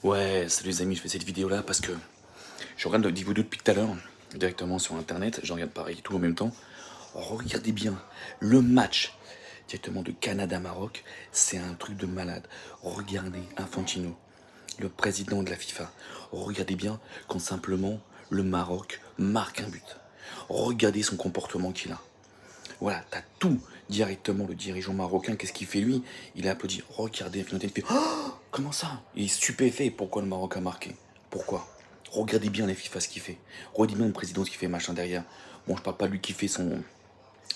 Ouais, salut les amis, je fais cette vidéo là parce que je regarde des vidéos depuis tout à l'heure, directement sur internet, je regarde pareil tout en même temps. Regardez bien, le match directement de Canada-Maroc, c'est un truc de malade. Regardez Infantino, le président de la FIFA. Regardez bien quand simplement le Maroc marque un but. Regardez son comportement qu'il a. Voilà, t'as tout directement, le dirigeant marocain, qu'est-ce qu'il fait lui? Il a applaudi, regardez, il fait oh, comment ça? Il est stupéfait, pourquoi le Maroc a marqué? Pourquoi? Regardez bien les FIFA ce qu'il fait. Regardez bien le président ce qu'il fait, machin derrière. Bon, je parle pas de lui qui fait son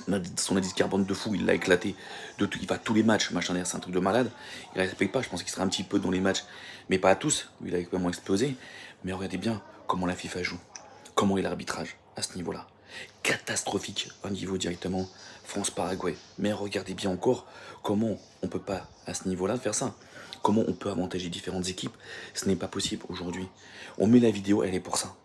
indice carbone de fou, il l'a éclaté. Il va à tous les matchs, machin derrière, c'est un truc de malade. Il respecte pas, je pense qu'il sera un petit peu dans les matchs, mais pas à tous. Il a vraiment explosé. Mais regardez bien comment la FIFA joue. Comment est l'arbitrage à ce niveau-là? Catastrophique au niveau directement France-Paraguay. Mais regardez bien encore comment on peut pas à ce niveau-là faire ça. Comment on peut avantager différentes équipes? Ce n'est pas possible aujourd'hui. On met la vidéo, elle est pour ça.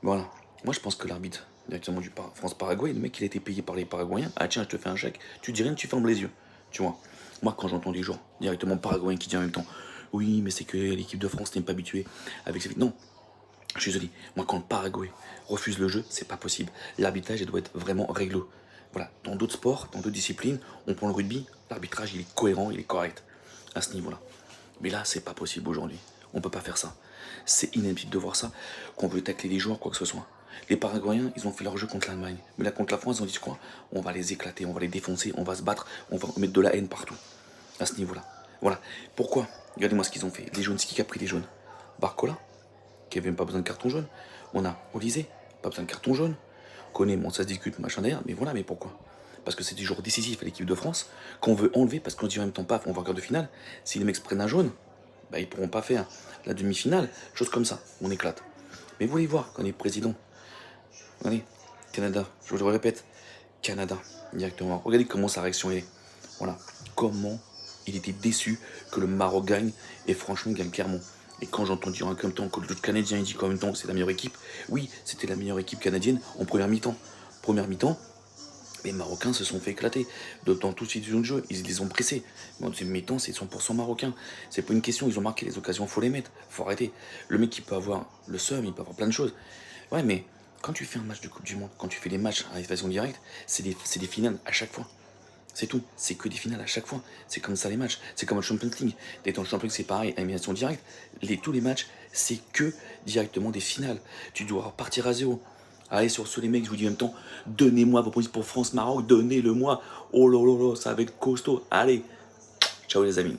Voilà. Moi je pense que l'arbitre directement du France-Paraguay, le mec il a été payé par les Paraguayens. Ah tiens, je te fais un chèque. Tu dis rien, tu fermes les yeux. Tu vois. Moi quand j'entends des gens directement paraguayens qui disent en même temps oui mais c'est que l'équipe de France n'est pas habituée avec ces... Non, je suis désolé, moi quand le Paraguay refuse le jeu, c'est pas possible. L'arbitrage doit être vraiment réglo. Voilà, dans d'autres sports, dans d'autres disciplines, on prend le rugby, l'arbitrage il est cohérent, il est correct à ce niveau-là. Mais là, c'est pas possible aujourd'hui. On peut pas faire ça. C'est inadmissible de voir ça, qu'on veut tacler les joueurs, quoi que ce soit. Les Paraguayens, ils ont fait leur jeu contre l'Allemagne. Mais là, contre la France, ils ont dit quoi? On va les éclater, on va les défoncer, on va se battre, on va mettre de la haine partout. À ce niveau-là. Voilà. Pourquoi? Regardez-moi ce qu'ils ont fait. Les jaunes, c'est qui a pris les jaunes? Barcola, qui avait même pas besoin de carton jaune. On a Olysée, pas besoin de carton jaune. On connaît, bon, ça se discute, machin derrière, mais voilà, mais pourquoi? Parce que c'est des jours décisifs à l'équipe de France, qu'on veut enlever, parce qu'on dit en même temps, paf, on va en quart de finale. Si les mecs se prennent un jaune, bah, ils pourront pas faire la demi-finale, chose comme ça, on éclate. Mais vous allez voir, quand on est président, allez, Canada, je vous le répète, Canada, directement. Regardez comment sa réaction est. Voilà, comment il était déçu que le Maroc gagne, et franchement, il gagne clairement. Et quand j'entends dire en même temps que le Canadien il dit qu'en même temps que c'est la meilleure équipe, oui, c'était la meilleure équipe canadienne en première mi-temps. Première mi-temps, les Marocains se sont fait éclater. Dans toutes les situations de jeu, ils les ont pressés. Mais en deuxième mi-temps, c'est 100% marocain. C'est pas une question, ils ont marqué les occasions, faut les mettre. Faut arrêter. Le mec, il peut avoir le seum, il peut avoir plein de choses. Ouais, mais quand tu fais un match de Coupe du Monde, quand tu fais des matchs à évasion directe, c'est des finales à chaque fois. C'est tout. C'est que des finales à chaque fois. C'est comme ça les matchs. C'est comme le Champions League. Dès dans le Champions League, c'est pareil, élimination directe. Tous les matchs, c'est que directement des finales. Tu dois repartir à zéro. Allez, sur ce, les mecs, je vous dis en même temps, donnez-moi vos positions pour France-Maroc, donnez-le-moi. Oh là là là, ça va être costaud. Allez, ciao les amis.